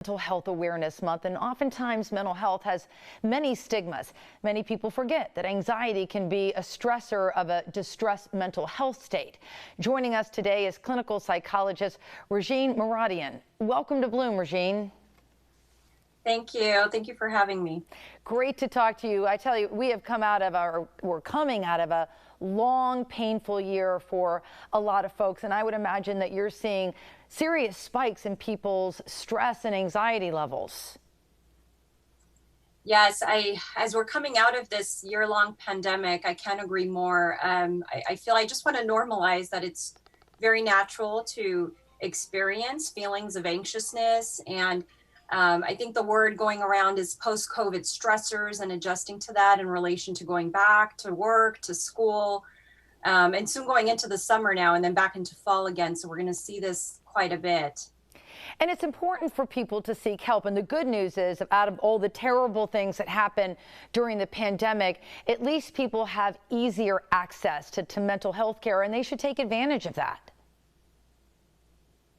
Mental Health Awareness Month, and oftentimes mental health has many stigmas. Many people forget that anxiety can be a stressor of a distressed mental health state. Joining us today is clinical psychologist Regine Mouradian. Welcome to Bloom, Regine. Thank you. Thank you for having me. Great to talk to you. I tell you, we're coming out of a long, painful year for a lot of folks, and I would imagine that you're seeing serious spikes in people's stress and anxiety levels. Yes, as we're coming out of this year-long pandemic, I can't agree more. I feel I just want to normalize that it's very natural to experience feelings of anxiousness, and I think the word going around is post-COVID stressors and adjusting to that in relation to going back to work, to school, and soon going into the summer now and then back into fall again. So we're going to see this quite a bit. And it's important for people to seek help. And the good news is, out of all the terrible things that happened during the pandemic, at least people have easier access to mental health care, and they should take advantage of that.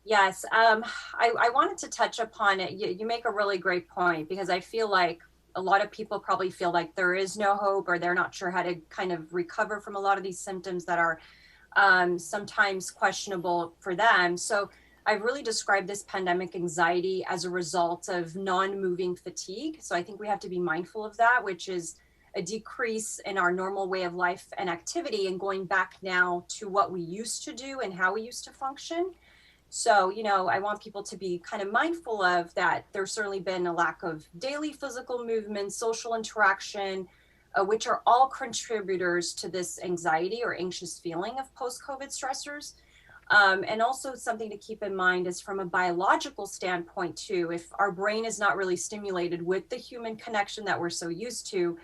Yes, I wanted to touch upon it. You make a really great point, because I feel like a lot of people probably feel like there is no hope, or they're not sure how to kind of recover from a lot of these symptoms that are sometimes questionable for them. So I've really described this pandemic anxiety as a result of non-moving fatigue. So I think we have to be mindful of that, which is a decrease in our normal way of life and activity, and going back now to what we used to do and how we used to function. So, I want people to be kind of mindful of that. There's certainly been a lack of daily physical movement, social interaction, which are all contributors to this anxiety or anxious feeling of post-COVID stressors. And also something to keep in mind is, from a biological standpoint too, if our brain is not really stimulated with the human connection that we're so used to,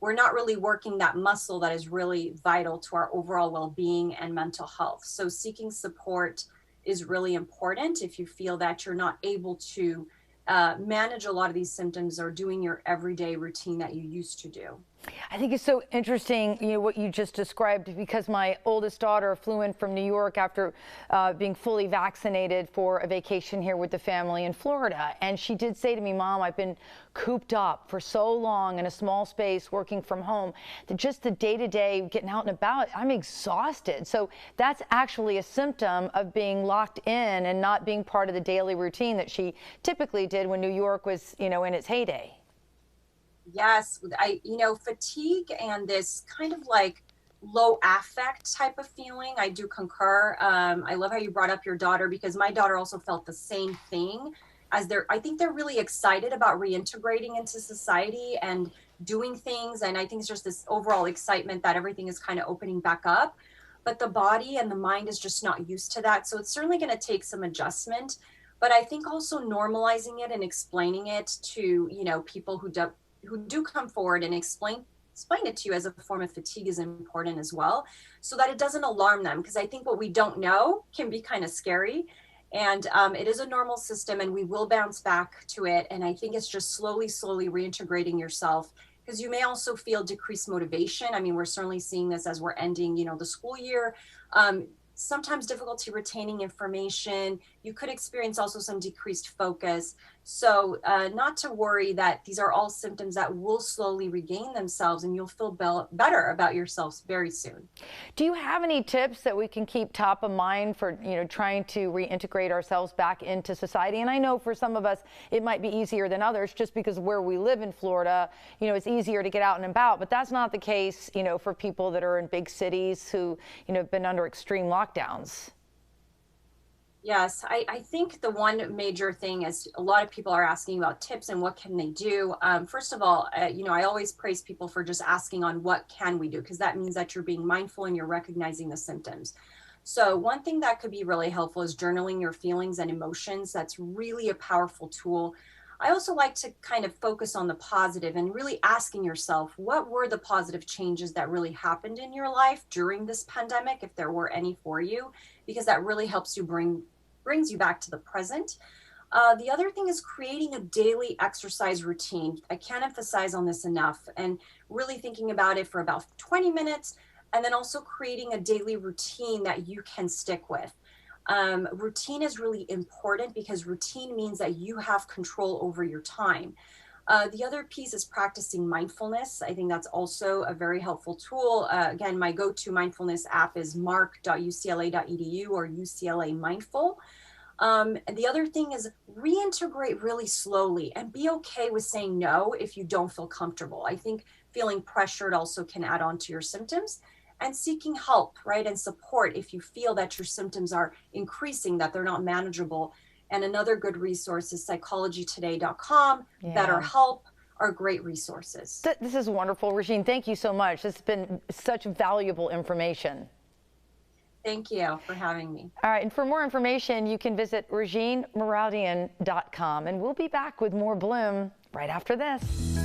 we're not really working that muscle that is really vital to our overall well-being and mental health. So seeking support is really important if you feel that you're not able to manage a lot of these symptoms or doing your everyday routine that you used to do. I think it's so interesting, what you just described, because my oldest daughter flew in from New York after being fully vaccinated for a vacation here with the family in Florida. And she did say to me, "Mom, I've been cooped up for so long in a small space working from home that just the day-to-day getting out and about, I'm exhausted." So that's actually a symptom of being locked in and not being part of the daily routine that she typically did when New York was, in its heyday. Yes, fatigue and this kind of like low affect type of feeling, I do concur. I love how you brought up your daughter, because my daughter also felt the same thing. I think they're really excited about reintegrating into society and doing things. And I think it's just this overall excitement that everything is kind of opening back up. But the body and the mind is just not used to that. So it's certainly going to take some adjustment. But I think also normalizing it and explaining it to, people who do come forward and explain it to you as a form of fatigue is important as well, so that it doesn't alarm them. Because I think what we don't know can be kind of scary, and it is a normal system, and we will bounce back to it. And I think it's just slowly reintegrating yourself, because you may also feel decreased motivation. I mean, we're certainly seeing this as we're ending, the school year. Sometimes difficulty retaining information. You could experience also some decreased focus. So not to worry, that these are all symptoms that will slowly regain themselves, and you'll feel better about yourselves very soon. Do you have any tips that we can keep top of mind for, trying to reintegrate ourselves back into society? And I know for some of us, it might be easier than others, just because where we live in Florida, it's easier to get out and about. But that's not the case, for people that are in big cities who, have been under extreme lockdowns. Yes, I think the one major thing is, a lot of people are asking about tips and what can they do. First of all, I always praise people for just asking on what can we do, because that means that you're being mindful and you're recognizing the symptoms. So one thing that could be really helpful is journaling your feelings and emotions. That's really a powerful tool. I also like to kind of focus on the positive and really asking yourself, what were the positive changes that really happened in your life during this pandemic, if there were any for you, because that really helps you brings you back to the present. The other thing is creating a daily exercise routine. I can't emphasize on this enough, and really thinking about it for about 20 minutes, and then also creating a daily routine that you can stick with. Routine is really important because routine means that you have control over your time. The other piece is practicing mindfulness. I think that's also a very helpful tool. Again, my go-to mindfulness app is mark.ucla.edu or UCLA Mindful. And the other thing is reintegrate really slowly and be okay with saying no if you don't feel comfortable. I think feeling pressured also can add on to your symptoms, and seeking help, right? And support if you feel that your symptoms are increasing, that they're not manageable. And another good resource is psychologytoday.com, Yeah. BetterHelp are great resources. This is wonderful, Regine. Thank you so much. This has been such valuable information. Thank you for having me. All right, and for more information, you can visit reginemeradian.com, and we'll be back with more Bloom right after this.